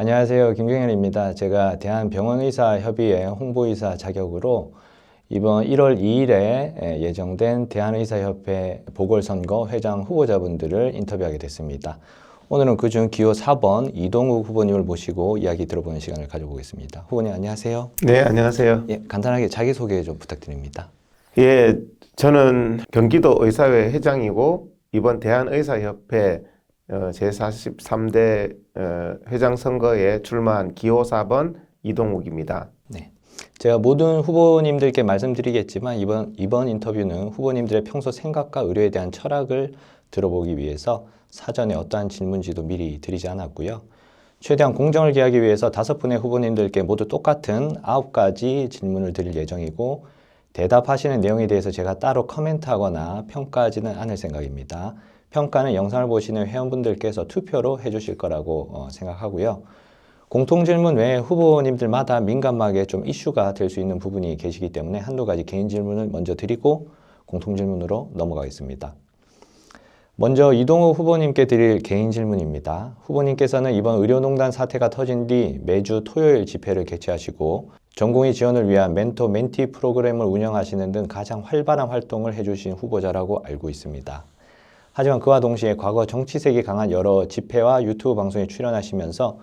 안녕하세요. 김경현입니다. 제가 대한병원의사협의회 홍보이사 자격으로 이번 1월 2일에 예정된 대한의사협회 보궐선거 회장 후보자분들을 인터뷰하게 됐습니다. 오늘은 그중 기호 4번 이동욱 후보님을 모시고 이야기 들어보는 시간을 가져보겠습니다. 후보님 안녕하세요. 네, 안녕하세요. 예, 간단하게 자기소개 좀 부탁드립니다. 예, 저는 경기도 의사회 회장이고 이번 대한의사협회 제43대 회장 선거에 출마한 기호 4번 이동욱입니다. 네. 제가 모든 후보님들께 말씀드리겠지만 이번 인터뷰는 후보님들의 평소 생각과 의료에 대한 철학을 들어보기 위해서 사전에 어떠한 질문지도 미리 드리지 않았고요. 최대한 공정을 기하기 위해서 5분의 후보님들께 모두 똑같은 9가지 질문을 드릴 예정이고 대답하시는 내용에 대해서 제가 따로 코멘트하거나 평가하지는 않을 생각입니다. 평가는 영상을 보시는 회원분들께서 투표로 해주실 거라고 생각하고요. 공통질문 외에 후보님들마다 민감하게 좀 이슈가 될 수 있는 부분이 계시기 때문에 한두 가지 개인 질문을 먼저 드리고 공통질문으로 넘어가겠습니다. 먼저 이동욱 후보님께 드릴 개인 질문입니다. 후보님께서는 이번 의료농단 사태가 터진 뒤 매주 토요일 집회를 개최하시고 전공의 지원을 위한 멘토 멘티 프로그램을 운영하시는 등 가장 활발한 활동을 해주신 후보자라고 알고 있습니다. 하지만 그와 동시에 과거 정치색이 강한 여러 집회와 유튜브 방송에 출연하시면서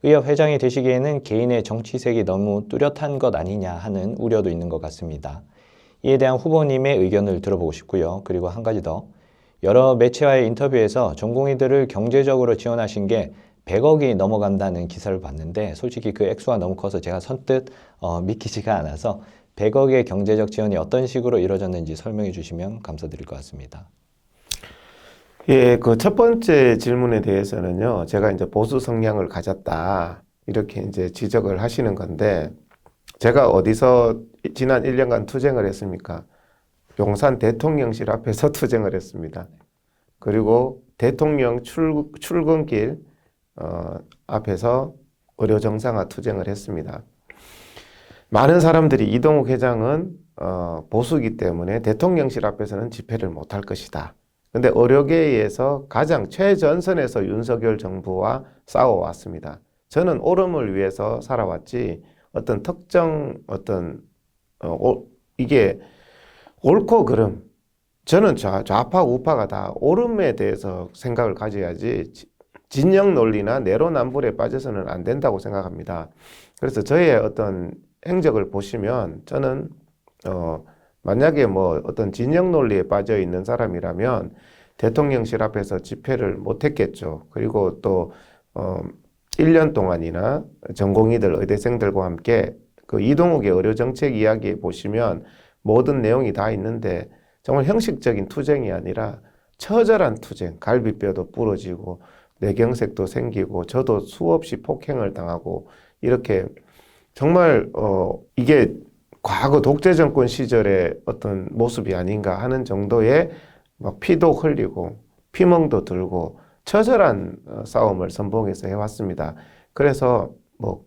의협 회장이 되시기에는 개인의 정치색이 너무 뚜렷한 것 아니냐 하는 우려도 있는 것 같습니다. 이에 대한 후보님의 의견을 들어보고 싶고요. 그리고 한 가지 더. 여러 매체와의 인터뷰에서 전공의들을 경제적으로 지원하신 게 100억이 넘어간다는 기사를 봤는데 솔직히 그 액수가 너무 커서 제가 선뜻 믿기지가 않아서 100억의 경제적 지원이 어떤 식으로 이루어졌는지 설명해 주시면 감사드릴 것 같습니다. 예, 그 첫 번째 질문에 대해서는요, 제가 이제 보수 성향을 가졌다, 이렇게 이제 지적을 하시는 건데, 제가 어디서 지난 1년간 투쟁을 했습니까? 용산 대통령실 앞에서 투쟁을 했습니다. 그리고 대통령 출근길 앞에서 의료 정상화 투쟁을 했습니다. 많은 사람들이 이동욱 회장은 보수이기 때문에 대통령실 앞에서는 집회를 못할 것이다. 근데 의료계에서 가장 최전선에서 윤석열 정부와 싸워왔습니다. 저는 옳음을 위해서 살아왔지 어떤 특정 이게 옳고 그름, 저는 좌파 우파가 다 옳음에 대해서 생각을 가져야지 진영 논리나 내로남불에 빠져서는 안 된다고 생각합니다. 그래서 저의 어떤 행적을 보시면 저는 만약에 뭐 어떤 진영 논리에 빠져 있는 사람이라면 대통령실 앞에서 집회를 못 했겠죠. 그리고 또 1년 동안이나 전공의들 의대생들과 함께 그 이동욱의 의료정책 이야기에 보시면 모든 내용이 다 있는데 정말 형식적인 투쟁이 아니라 처절한 투쟁, 갈비뼈도 부러지고 뇌경색도 생기고 저도 수없이 폭행을 당하고 이렇게 정말 이게 과거 독재 정권 시절의 어떤 모습이 아닌가 하는 정도의 막 피도 흘리고 피멍도 들고 처절한 싸움을 선봉에서 해왔습니다. 그래서 뭐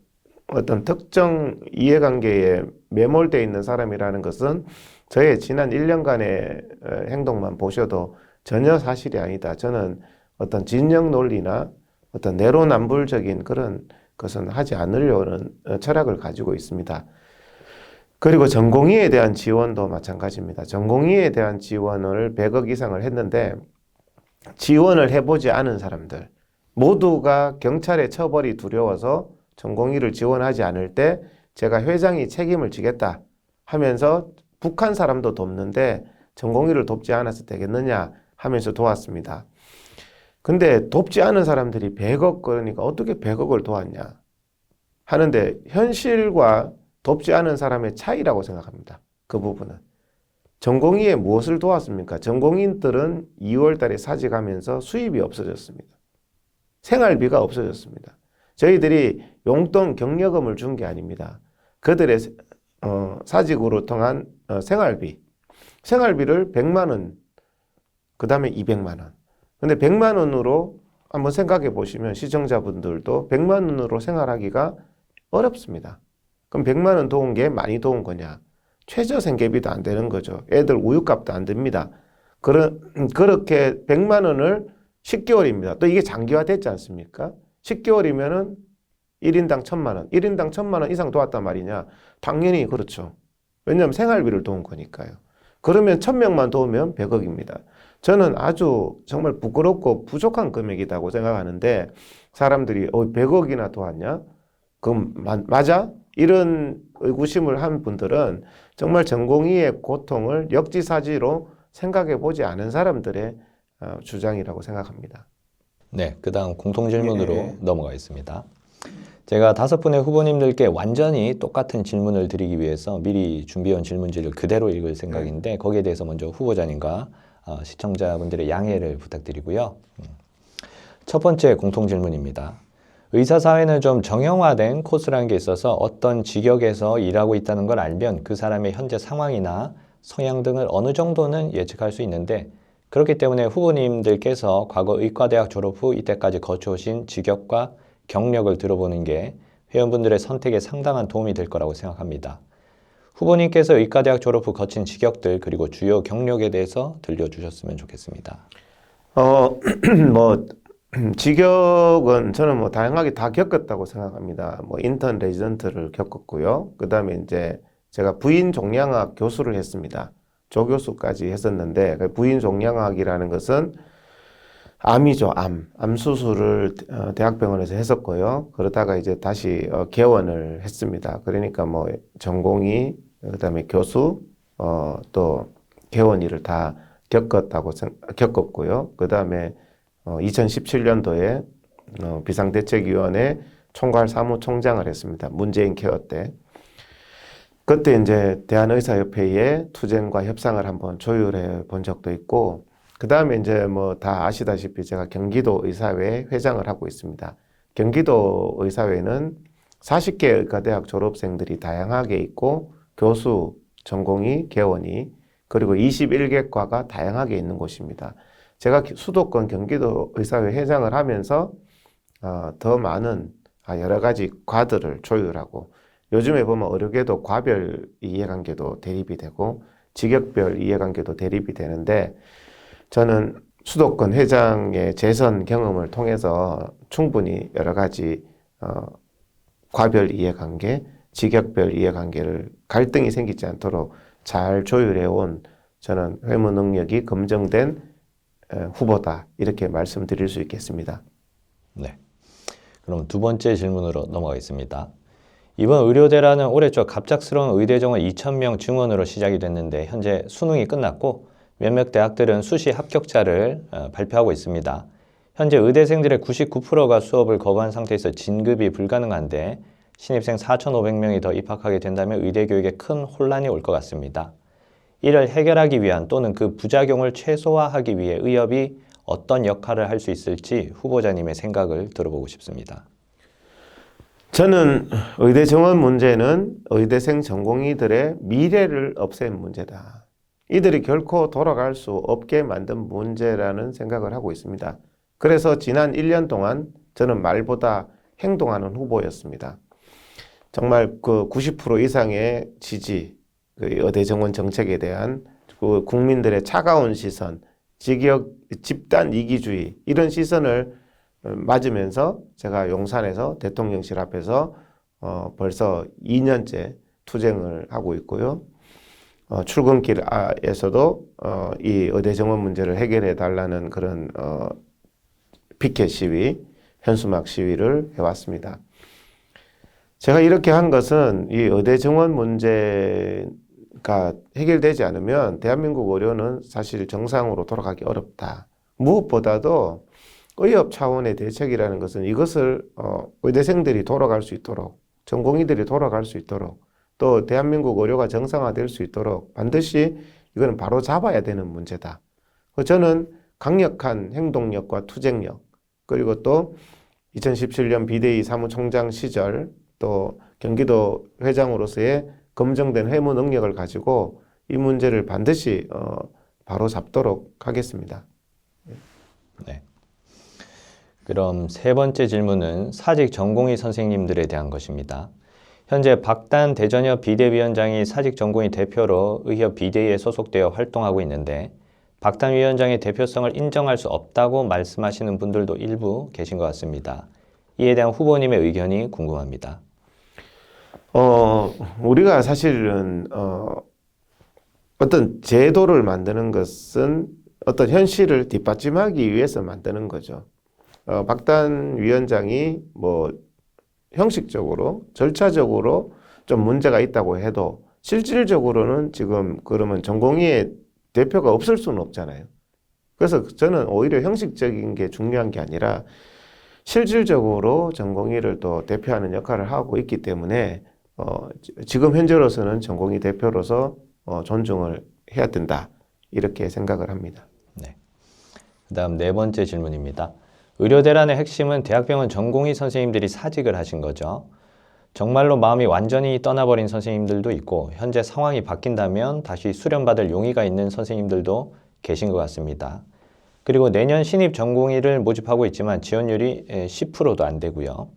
어떤 특정 이해관계에 매몰되어 있는 사람이라는 것은 저의 지난 1년간의 행동만 보셔도 전혀 사실이 아니다. 저는 어떤 진영 논리나 어떤 내로남불적인 그런 것은 하지 않으려는 철학을 가지고 있습니다. 그리고 전공의에 대한 지원도 마찬가지입니다. 전공의에 대한 지원을 100억 이상을 했는데 지원을 해보지 않은 사람들 모두가 경찰의 처벌이 두려워서 전공의를 지원하지 않을 때 제가 회장이 책임을 지겠다 하면서 북한 사람도 돕는데 전공의를 돕지 않아서 되겠느냐 하면서 도왔습니다. 근데 돕지 않은 사람들이 100억 그러니까 어떻게 100억을 도왔냐 하는데 현실과 돕지 않은 사람의 차이라고 생각합니다. 그 부분은. 전공의에 무엇을 도왔습니까? 전공인들은 2월 달에 사직하면서 수입이 없어졌습니다. 생활비가 없어졌습니다. 저희들이 용돈 경력금을 준 게 아닙니다. 그들의 사직으로 통한 생활비를 100만 원, 그 다음에 200만 원. 근데 100만 원으로 한번 생각해 보시면 시청자분들도 100만 원으로 생활하기가 어렵습니다. 그럼 100만 원 도운 게 많이 도운 거냐? 최저 생계비도 안 되는 거죠. 애들 우유값도 안 됩니다. 그렇게 100만 원을 10개월입니다. 또 이게 장기화됐지 않습니까? 10개월이면은 1인당 1,000만 원. 1인당 1,000만 원 이상 도왔단 말이냐? 당연히 그렇죠. 왜냐하면 생활비를 도운 거니까요. 그러면 1,000명만 도우면 100억입니다. 저는 아주 정말 부끄럽고 부족한 금액이라고 생각하는데 사람들이 100억이나 도왔냐? 그럼 맞아? 이런 의구심을 한 분들은 정말 전공의의 고통을 역지사지로 생각해 보지 않은 사람들의 주장이라고 생각합니다. 네, 그 다음 공통질문으로 예. 넘어가겠습니다. 제가 5분의 후보님들께 완전히 똑같은 질문을 드리기 위해서 미리 준비해온 질문지를 그대로 읽을 생각인데 거기에 대해서 먼저 후보자님과 시청자분들의 양해를 부탁드리고요. 첫 번째 공통질문입니다. 의사사회는 좀 정형화된 코스라는 게 있어서 어떤 직역에서 일하고 있다는 걸 알면 그 사람의 현재 상황이나 성향 등을 어느 정도는 예측할 수 있는데 그렇기 때문에 후보님들께서 과거 의과대학 졸업 후 이때까지 거쳐오신 직역과 경력을 들어보는 게 회원분들의 선택에 상당한 도움이 될 거라고 생각합니다. 후보님께서 의과대학 졸업 후 거친 직역들 그리고 주요 경력에 대해서 들려주셨으면 좋겠습니다. 뭐 직역은 저는 뭐 다양하게 다 겪었다고 생각합니다. 뭐 인턴 레지던트를 겪었고요. 그 다음에 이제 제가 부인 종양학 교수를 했습니다. 조교수까지 했었는데 부인 종양학이라는 것은 암이죠, 암 수술을 대학병원에서 했었고요. 그러다가 이제 다시 개원을 했습니다. 그러니까 뭐 전공의, 그다음에 교수, 또 개원일을 다 겪었고요. 그다음에 2017년도에 비상대책위원회 총괄 사무총장을 했습니다. 문재인 케어 때. 그때 이제 대한의사협회의 투쟁과 협상을 한번 조율해 본 적도 있고, 그 다음에 이제 뭐 다 아시다시피 제가 경기도 의사회 회장을 하고 있습니다. 경기도 의사회는 40개 의과대학 졸업생들이 다양하게 있고, 교수, 전공의, 개원의, 그리고 21개 과가 다양하게 있는 곳입니다. 제가 수도권 경기도 의사회 회장을 하면서 더 많은 여러 가지 과들을 조율하고, 요즘에 보면 의료계도 과별 이해관계도 대립이 되고 직역별 이해관계도 대립이 되는데 저는 수도권 회장의 재선 경험을 통해서 충분히 여러 가지 과별 이해관계, 직역별 이해관계를 갈등이 생기지 않도록 잘 조율해온 저는 회무 능력이 검증된 후보다 이렇게 말씀드릴 수 있겠습니다. 네, 그럼 두 번째 질문으로 넘어가겠습니다. 이번 의료대란은 올해 초 갑작스러운 의대 정원 2,000명 증원으로 시작이 됐는데 현재 수능이 끝났고 몇몇 대학들은 수시 합격자를 발표하고 있습니다. 현재 의대생들의 99%가 수업을 거부한 상태에서 진급이 불가능한데 신입생 4,500명이 더 입학하게 된다면 의대 교육에 큰 혼란이 올 것 같습니다. 이를 해결하기 위한 또는 그 부작용을 최소화하기 위해 의협이 어떤 역할을 할 수 있을지 후보자님의 생각을 들어보고 싶습니다. 저는 의대 정원 문제는 의대생 전공의들의 미래를 없앤 문제다. 이들이 결코 돌아갈 수 없게 만든 문제라는 생각을 하고 있습니다. 그래서 지난 1년 동안 저는 말보다 행동하는 후보였습니다. 정말 그 90% 이상의 지지, 그 의대 정원 정책에 대한 그 국민들의 차가운 시선, 집단 이기주의 이런 시선을 맞으면서 제가 용산에서 대통령실 앞에서 벌써 2년째 투쟁을 하고 있고요. 출근길에서도 이 의대 정원 문제를 해결해 달라는 그런 피켓 시위, 현수막 시위를 해왔습니다. 제가 이렇게 한 것은 이 의대 정원 문제가 해결되지 않으면 대한민국 의료는 사실 정상으로 돌아가기 어렵다. 무엇보다도 의협 차원의 대책이라는 것은 이것을 의대생들이 돌아갈 수 있도록, 전공의들이 돌아갈 수 있도록, 또 대한민국 의료가 정상화될 수 있도록 반드시 이거는 바로 잡아야 되는 문제다. 저는 강력한 행동력과 투쟁력, 그리고 또 2017년 비대위 사무총장 시절 또 경기도 회장으로서의 검증된 회무 능력을 가지고 이 문제를 반드시 바로 잡도록 하겠습니다. 네. 그럼 세 번째 질문은 사직 전공의 선생님들에 대한 것입니다. 현재 박단 대전협 비대위원장이 사직 전공의 대표로 의협 비대위에 소속되어 활동하고 있는데 박단 위원장의 대표성을 인정할 수 없다고 말씀하시는 분들도 일부 계신 것 같습니다. 이에 대한 후보님의 의견이 궁금합니다. 우리가 사실은 어떤 제도를 만드는 것은 어떤 현실을 뒷받침하기 위해서 만드는 거죠. 박단 위원장이 뭐 형식적으로 절차적으로 좀 문제가 있다고 해도 실질적으로는 지금 그러면 전공의의 대표가 없을 수는 없잖아요. 그래서 저는 오히려 형식적인 게 중요한 게 아니라 실질적으로 전공의를 또 대표하는 역할을 하고 있기 때문에 지금 현재로서는 전공의 대표로서 존중을 해야 된다 이렇게 생각을 합니다. 네. 그다음 네 번째 질문입니다. 의료대란의 핵심은 대학병원 전공의 선생님들이 사직을 하신 거죠. 정말로 마음이 완전히 떠나버린 선생님들도 있고 현재 상황이 바뀐다면 다시 수련받을 용의가 있는 선생님들도 계신 것 같습니다. 그리고 내년 신입 전공의를 모집하고 있지만 지원율이 10%도 안 되고요.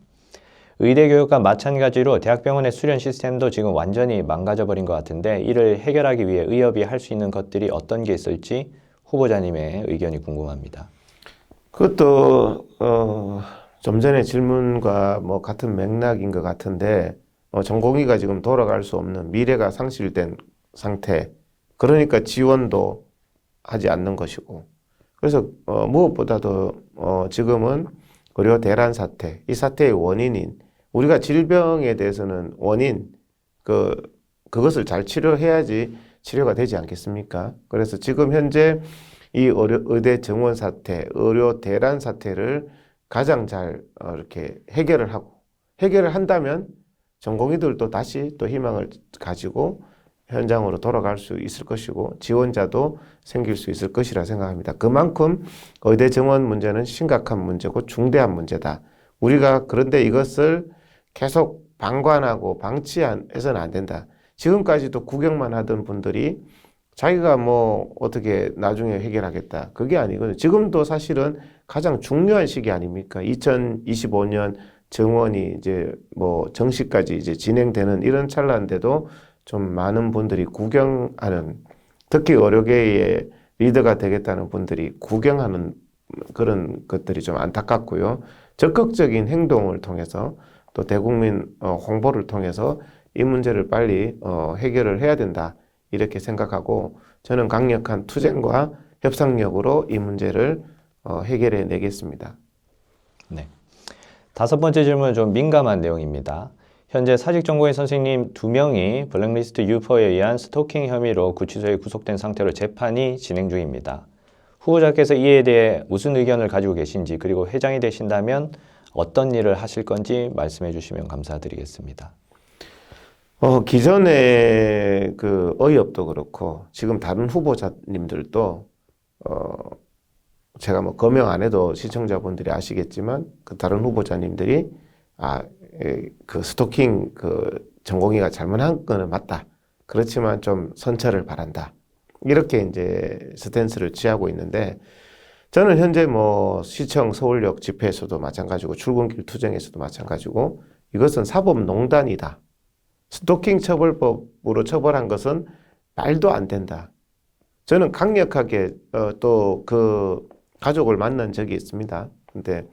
의대 교육과 마찬가지로 대학병원의 수련 시스템도 지금 완전히 망가져버린 것 같은데 이를 해결하기 위해 의협이 할 수 있는 것들이 어떤 게 있을지 후보자님의 의견이 궁금합니다. 그것도 좀 전에 질문과 뭐 같은 맥락인 것 같은데 전공의가 지금 돌아갈 수 없는 미래가 상실된 상태, 그러니까 지원도 하지 않는 것이고, 그래서 무엇보다도 지금은 의료 대란 사태, 이 사태의 원인인 우리가 질병에 대해서는 원인 그것을 잘 치료해야지 치료가 되지 않겠습니까? 그래서 지금 현재 이 의대 정원 사태, 의료 대란 사태를 가장 잘 이렇게 해결을 한다면 전공의들도 다시 또 희망을 가지고 현장으로 돌아갈 수 있을 것이고 지원자도 생길 수 있을 것이라 생각합니다. 그만큼 의대 정원 문제는 심각한 문제고 중대한 문제다. 우리가 그런데 이것을 계속 방관하고 방치해서는 안 된다. 지금까지도 구경만 하던 분들이 자기가 뭐 어떻게 나중에 해결하겠다. 그게 아니거든요. 지금도 사실은 가장 중요한 시기 아닙니까? 2025년 정원이 이제 뭐 정시까지 이제 진행되는 이런 찰나인데도 좀 많은 분들이 구경하는, 특히 의료계의 리더가 되겠다는 분들이 구경하는 그런 것들이 좀 안타깝고요. 적극적인 행동을 통해서 또 대국민 홍보를 통해서 이 문제를 빨리 해결을 해야 된다. 이렇게 생각하고 저는 강력한 투쟁과 협상력으로 이 문제를 해결해 내겠습니다. 네. 다섯 번째 질문은 좀 민감한 내용입니다. 현재 사직 전공의 선생님 2명이 블랙리스트 유포에 의한 스토킹 혐의로 구치소에 구속된 상태로 재판이 진행 중입니다. 후보자께서 이에 대해 무슨 의견을 가지고 계신지, 그리고 회장이 되신다면 어떤 일을 하실 건지 말씀해 주시면 감사드리겠습니다. 기존의 그 의협도 그렇고 지금 다른 후보자님들도 제가 뭐 거명 안 해도 시청자분들이 아시겠지만 그 다른 후보자님들이 그 스토킹 그 전공의가 잘못한 거는 맞다. 그렇지만 좀 선처를 바란다. 이렇게 이제 스탠스를 취하고 있는데 저는 현재 뭐 시청 서울역 집회에서도 마찬가지고 출근길 투쟁에서도 마찬가지고 이것은 사법농단이다. 스토킹 처벌법으로 처벌한 것은 말도 안 된다. 저는 강력하게 또 그 가족을 만난 적이 있습니다. 근데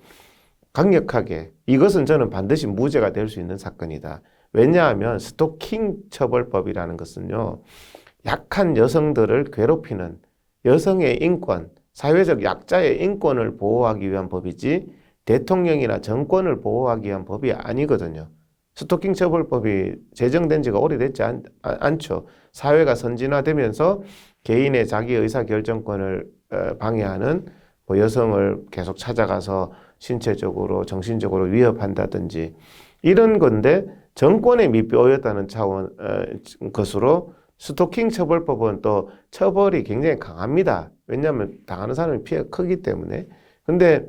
강력하게 이것은 저는 반드시 무죄가 될 수 있는 사건이다. 왜냐하면 스토킹 처벌법이라는 것은요, 약한 여성들을 괴롭히는 여성의 인권, 사회적 약자의 인권을 보호하기 위한 법이지 대통령이나 정권을 보호하기 위한 법이 아니거든요. 스토킹 처벌법이 제정된 지가 오래됐지 않죠. 사회가 선진화되면서 개인의 자기 의사결정권을 방해하는 뭐 여성을 계속 찾아가서 신체적으로 정신적으로 위협한다든지 이런 건데 정권의 밑뼈였다는 차원 것으로 스토킹 처벌법은 또 처벌이 굉장히 강합니다. 왜냐하면 당하는 사람의 피해가 크기 때문에. 근데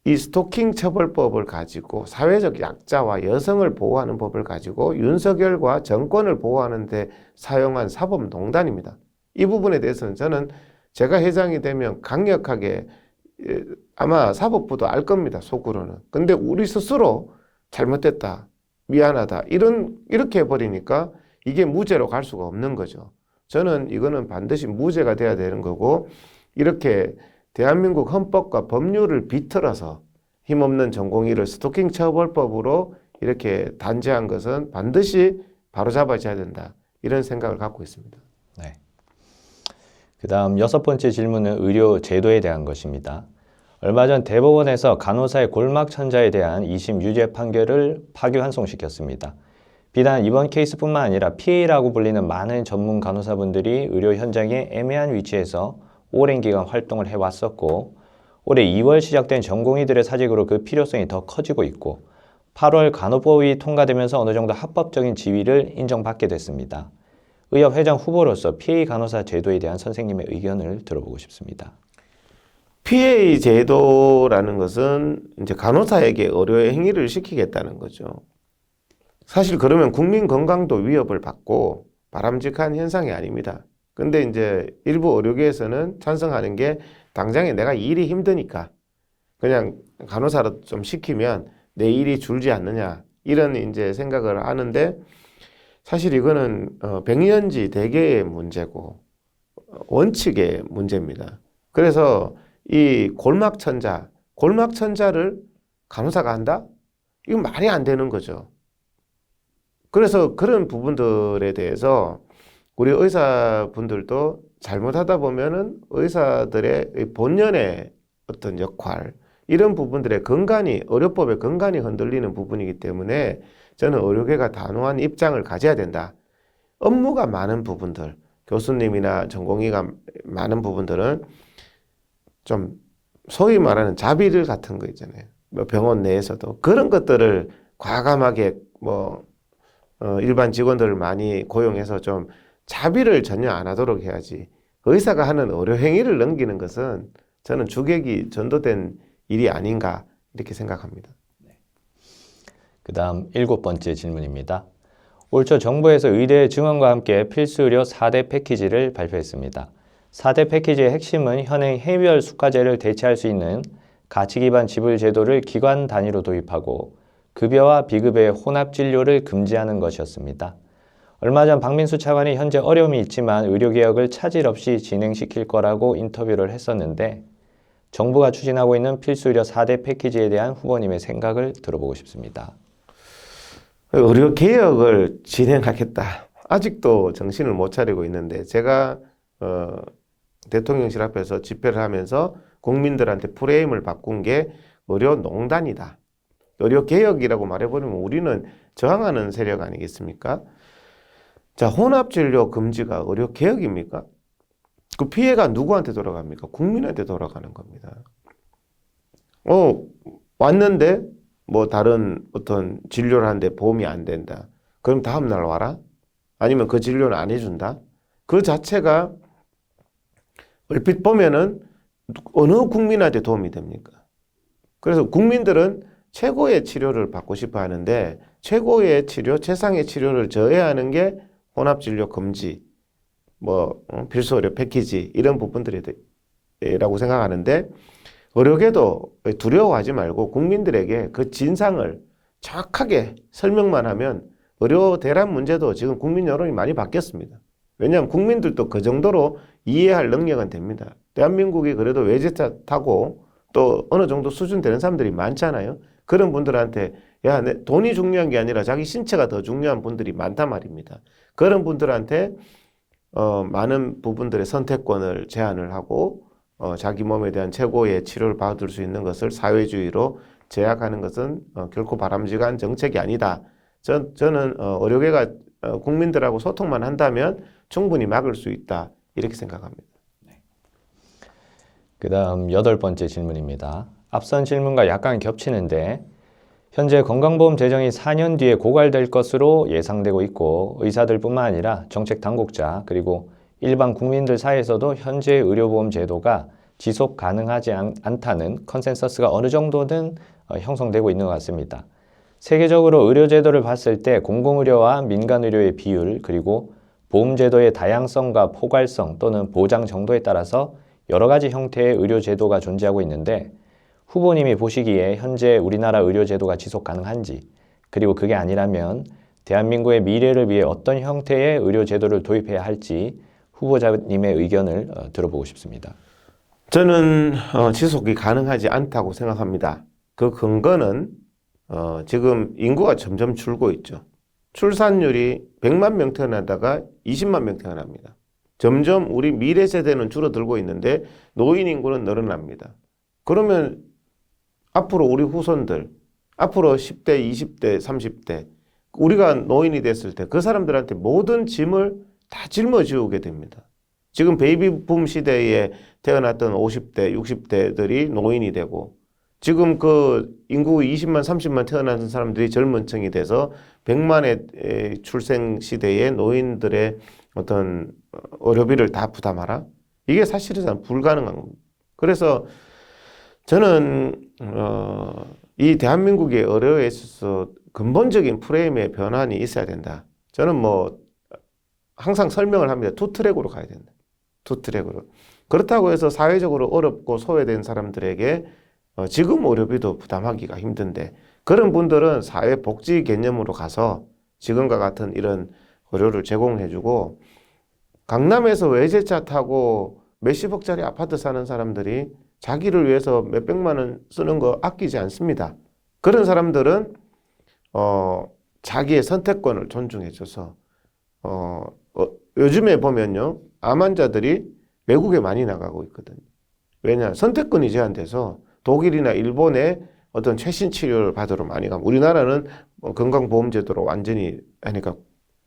이 스토킹 처벌법을 가지고 사회적 약자와 여성을 보호하는 법을 가지고 윤석열과 정권을 보호하는 데 사용한 사법농단입니다. 이 부분에 대해서는 저는 제가 회장이 되면 강력하게, 아마 사법부도 알 겁니다, 속으로는. 근데 우리 스스로 잘못됐다, 미안하다 이렇게 해버리니까 이게 무죄로 갈 수가 없는 거죠. 저는 이거는 반드시 무죄가 돼야 되는 거고, 이렇게 대한민국 헌법과 법률을 비틀어서 힘없는 전공의를 스토킹 처벌법으로 이렇게 단죄한 것은 반드시 바로잡아줘야 된다. 이런 생각을 갖고 있습니다. 네. 그다음 6번째 질문은 의료 제도에 대한 것입니다. 얼마 전 대법원에서 간호사의 골막천자에 대한 2심 유죄 판결을 파기환송시켰습니다. 비단 이번 케이스뿐만 아니라 PA라고 불리는 많은 전문 간호사분들이 의료 현장의 애매한 위치에서 오랜 기간 활동을 해왔었고 올해 2월 시작된 전공의들의 사직으로 그 필요성이 더 커지고 있고 8월 간호법이 통과되면서 어느 정도 합법적인 지위를 인정받게 됐습니다. 의협회장 후보로서 PA 간호사 제도에 대한 선생님의 의견을 들어보고 싶습니다. PA 제도라는 것은 이제 간호사에게 의료 행위를 시키겠다는 거죠. 사실 그러면 국민 건강도 위협을 받고 바람직한 현상이 아닙니다. 근데 이제 일부 의료계에서는 찬성하는 게 당장에 내가 일이 힘드니까 그냥 간호사로 좀 시키면 내 일이 줄지 않느냐 이런 이제 생각을 하는데 사실 이거는 백년지 대계의 문제고 원칙의 문제입니다. 그래서 이 골막천자를 간호사가 한다? 이건 말이 안 되는 거죠. 그래서 그런 부분들에 대해서 우리 의사분들도 잘못하다 보면은 의사들의 본연의 어떤 역할, 이런 부분들의 근간이, 의료법의 근간이 흔들리는 부분이기 때문에 저는 의료계가 단호한 입장을 가져야 된다. 업무가 많은 부분들, 교수님이나 전공의가 많은 부분들은 좀 소위 말하는 자비를 같은 거 있잖아요. 뭐 병원 내에서도 그런 것들을 과감하게 일반 직원들을 많이 고용해서 좀 자비를 전혀 안 하도록 해야지. 의사가 하는 의료 행위를 넘기는 것은 저는 주객이 전도된 일이 아닌가 이렇게 생각합니다. 그다음 7번째 질문입니다. 올 초 정부에서 의대 증원과 함께 필수 의료 4대 패키지를 발표했습니다. 4대 패키지의 핵심은 현행 해외열 수가제를 대체할 수 있는 가치 기반 지불 제도를 기관 단위로 도입하고 급여와 비급여의 혼합 진료를 금지하는 것이었습니다. 얼마 전 박민수 차관이 현재 어려움이 있지만 의료개혁을 차질 없이 진행시킬 거라고 인터뷰를 했었는데 정부가 추진하고 있는 필수 의료 4대 패키지에 대한 후보님의 생각을 들어보고 싶습니다. 의료개혁을 진행하겠다. 아직도 정신을 못 차리고 있는데 제가 대통령실 앞에서 집회를 하면서 국민들한테 프레임을 바꾼 게 의료농단이다. 의료개혁이라고 말해버리면 우리는 저항하는 세력 아니겠습니까? 자, 혼합진료 금지가 의료개혁입니까? 그 피해가 누구한테 돌아갑니까? 국민한테 돌아가는 겁니다. 왔는데 뭐 다른 어떤 진료를 하는데 보험이 안 된다. 그럼 다음 날 와라? 아니면 그 진료는 안 해준다? 그 자체가 얼핏 보면은 어느 국민한테 도움이 됩니까? 그래서 국민들은 최고의 치료를 받고 싶어 하는데 최고의 치료, 최상의 치료를 저해하는 게 혼합진료 금지, 필수 의료 패키지 이런 부분들이라고 생각하는데 의료계도 두려워하지 말고 국민들에게 그 진상을 정확하게 설명만 하면 의료 대란 문제도 지금 국민 여론이 많이 바뀌었습니다. 왜냐하면 국민들도 그 정도로 이해할 능력은 됩니다. 대한민국이 그래도 외제차 타고 또 어느 정도 수준 되는 사람들이 많잖아요. 그런 분들한테 야, 돈이 중요한 게 아니라 자기 신체가 더 중요한 분들이 많단 말입니다. 그런 분들한테 많은 부분들의 선택권을 제한을 하고 자기 몸에 대한 최고의 치료를 받을 수 있는 것을 사회주의로 제약하는 것은 결코 바람직한 정책이 아니다. 저는 의료계가 국민들하고 소통만 한다면 충분히 막을 수 있다. 이렇게 생각합니다. 그다음 8번째 질문입니다. 앞선 질문과 약간 겹치는데 현재 건강보험 제정이 4년 뒤에 고갈될 것으로 예상되고 있고 의사들뿐만 아니라 정책 당국자 그리고 일반 국민들 사이에서도 현재 의료보험 제도가 지속 가능하지 않다는 컨센서스가 어느 정도는 형성되고 있는 것 같습니다. 세계적으로 의료제도를 봤을 때 공공의료와 민간의료의 비율 그리고 보험제도의 다양성과 포괄성 또는 보장 정도에 따라서 여러 가지 형태의 의료제도가 존재하고 있는데 후보님이 보시기에 현재 우리나라 의료제도가 지속 가능한지 그리고 그게 아니라면 대한민국의 미래를 위해 어떤 형태의 의료제도를 도입해야 할지 후보자님의 의견을 들어보고 싶습니다. 저는 지속이 가능하지 않다고 생각합니다. 그 근거는 지금 인구가 점점 줄고 있죠. 출산율이 100만 명 태어나다가 20만 명 태어납니다. 점점 우리 미래 세대는 줄어들고 있는데 노인 인구는 늘어납니다. 그러면 앞으로 우리 후손들, 앞으로 10대, 20대, 30대, 우리가 노인이 됐을 때 그 사람들한테 모든 짐을 다 짊어지우게 됩니다. 지금 베이비붐 시대에 태어났던 50대, 60대들이 노인이 되고 지금 그 인구 20만, 30만 태어난 사람들이 젊은 층이 돼서 100만의 출생 시대에 노인들의 어떤 의료비를 다 부담하라? 이게 사실은 불가능한 겁니다. 그래서 저는 이 대한민국의 의료에 있어서 근본적인 프레임의 변환이 있어야 된다. 저는 뭐 항상 설명을 합니다. 투 트랙으로 가야 된다. 투 트랙으로. 그렇다고 해서 사회적으로 어렵고 소외된 사람들에게 지금 의료비도 부담하기가 힘든데 그런 분들은 사회복지 개념으로 가서 지금과 같은 이런 의료를 제공해주고 강남에서 외제차 타고 몇십억짜리 아파트 사는 사람들이 자기를 위해서 몇백만 원 쓰는 거 아끼지 않습니다. 그런 사람들은 자기의 선택권을 존중해줘서 요즘에 보면요 암 환자들이 외국에 많이 나가고 있거든요. 왜냐 선택권이 제한돼서 독일이나 일본의 어떤 최신 치료를 받으러 많이 가면 우리나라는 건강보험제도로 완전히 하니까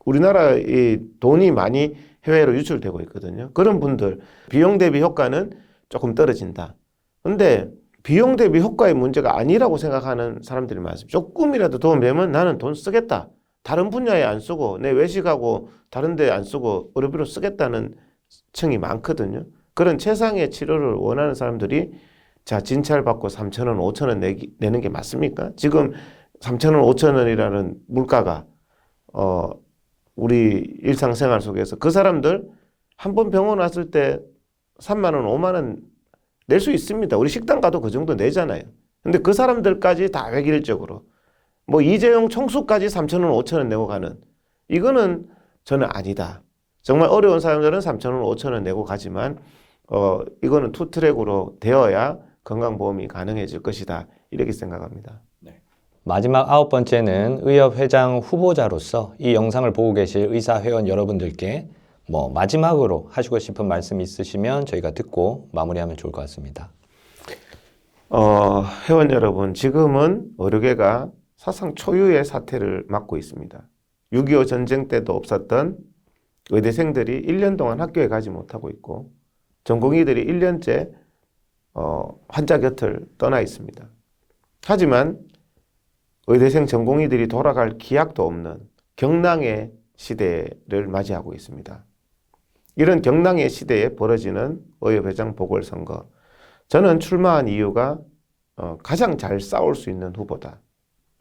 우리나라의 돈이 많이 해외로 유출되고 있거든요. 그런 분들 비용 대비 효과는 조금 떨어진다. 근데 비용 대비 효과의 문제가 아니라고 생각하는 사람들이 많습니다. 조금이라도 도움 되면 나는 돈 쓰겠다. 다른 분야에 안 쓰고 내 외식하고 다른 데 안 쓰고 의료비로 쓰겠다는 층이 많거든요. 그런 최상의 치료를 원하는 사람들이 자 진찰 받고 3,000원, 5,000원 내는 게 맞습니까? 지금 3,000원, 5,000원이라는 물가가 우리 일상생활 속에서 그 사람들 한 번 병원 왔을 때 3만 원, 5만 원 낼 수 있습니다. 우리 식당 가도 그 정도 내잖아요. 근데 그 사람들까지 다 획일적으로 뭐 이재용 총수까지 3,000원, 5,000원 내고 가는 이거는 저는 아니다. 정말 어려운 사람들은 3,000원, 5,000원 내고 가지만 이거는 투트랙으로 되어야 건강보험이 가능해질 것이다. 이렇게 생각합니다. 마지막 9번째는 의협회장 후보자로서 이 영상을 보고 계실 의사회원 여러분들께 마지막으로 하시고 싶은 말씀 있으시면 저희가 듣고 마무리하면 좋을 것 같습니다. 회원 여러분, 지금은 의료계가 사상 초유의 사태를 맞고 있습니다. 6.25 전쟁 때도 없었던 의대생들이 1년 동안 학교에 가지 못하고 있고 전공의들이 1년째 환자 곁을 떠나 있습니다. 하지만 의대생 전공의들이 돌아갈 기약도 없는 경랑의 시대를 맞이하고 있습니다. 이런 경랑의 시대에 벌어지는 의협회장 보궐선거. 저는 출마한 이유가 가장 잘 싸울 수 있는 후보다.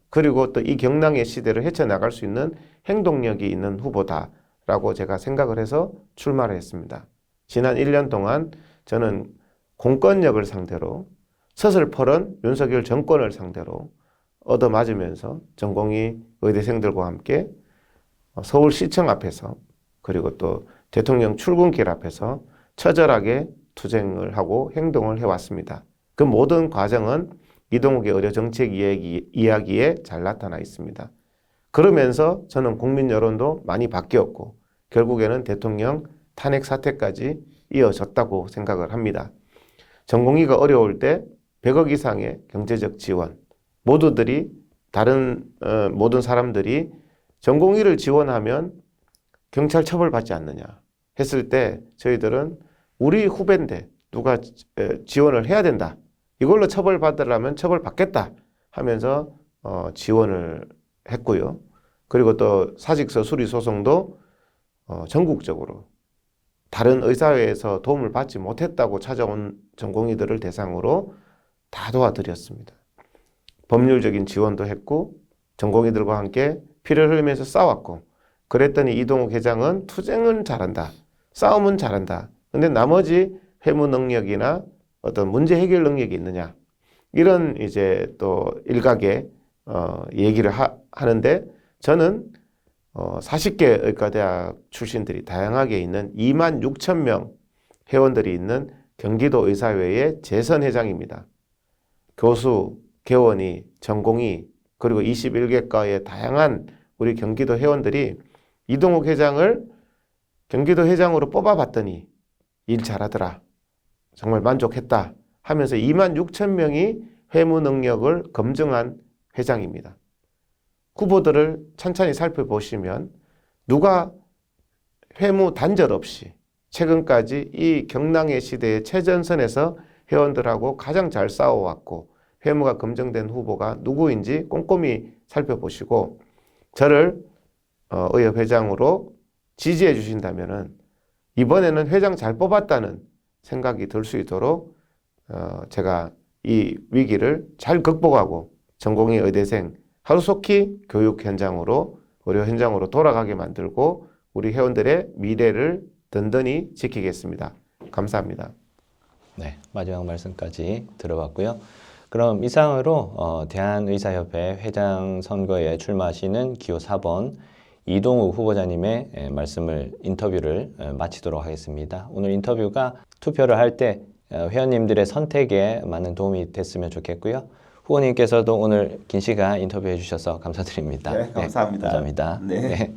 그리고 또 이 경랑의 시대를 헤쳐나갈 수 있는 행동력이 있는 후보다라고 제가 생각을 해서 출마를 했습니다. 지난 1년 동안 저는 공권력을 상대로 서슬퍼런 윤석열 정권을 상대로 얻어맞으면서 전공의 의대생들과 함께 서울시청 앞에서 그리고 또 대통령 출근길 앞에서 처절하게 투쟁을 하고 행동을 해왔습니다. 그 모든 과정은 이동욱의 의료정책 이야기에 잘 나타나 있습니다. 그러면서 저는 국민 여론도 많이 바뀌었고 결국에는 대통령 탄핵 사태까지 이어졌다고 생각을 합니다. 전공의가 어려울 때 100억 이상의 경제적 지원, 모든 사람들이 전공의를 지원하면 경찰 처벌받지 않느냐 했을 때 저희들은 우리 후배인데 누가 지원을 해야 된다. 이걸로 처벌받으려면 처벌받겠다 하면서 지원을 했고요. 그리고 또 사직서 수리 소송도 전국적으로 다른 의사회에서 도움을 받지 못했다고 찾아온 전공의들을 대상으로 다 도와드렸습니다. 법률적인 지원도 했고 전공의들과 함께 피를 흘리면서 싸웠고 그랬더니 이동욱 회장은 투쟁은 잘한다. 싸움은 잘한다. 근데 나머지 회무 능력이나 어떤 문제 해결 능력이 있느냐. 이런 이제 또 일각의 얘기를 하는데 저는 40개 의과대학 출신들이 다양하게 있는 2만 6천 명 회원들이 있는 경기도 의사회의 재선 회장입니다. 교수, 개원이, 전공이, 그리고 21개과의 다양한 우리 경기도 회원들이 이동욱 회장을 경기도 회장으로 뽑아봤더니 일 잘하더라, 정말 만족했다 하면서 2만 6천 명이 회무 능력을 검증한 회장입니다. 후보들을 천천히 살펴보시면 누가 회무 단절 없이 최근까지 이 경랑의 시대의 최전선에서 회원들하고 가장 잘 싸워왔고 회무가 검증된 후보가 누구인지 꼼꼼히 살펴보시고 저를 의협 회장으로 지지해 주신다면은 이번에는 회장 잘 뽑았다는 생각이 들 수 있도록 제가 이 위기를 잘 극복하고 전공의 의대생 하루속히 교육 현장으로 의료 현장으로 돌아가게 만들고 우리 회원들의 미래를 든든히 지키겠습니다. 감사합니다. 네, 마지막 말씀까지 들어봤고요. 그럼 이상으로 대한의사협회 회장 선거에 출마하시는 기호 4번 이동욱 후보자님의 인터뷰를 마치도록 하겠습니다. 오늘 인터뷰가 투표를 할 때 회원님들의 선택에 많은 도움이 됐으면 좋겠고요. 후보님께서도 오늘 긴 시간 인터뷰해 주셔서 감사드립니다. 네, 감사합니다. 감사합니다. 네. 네.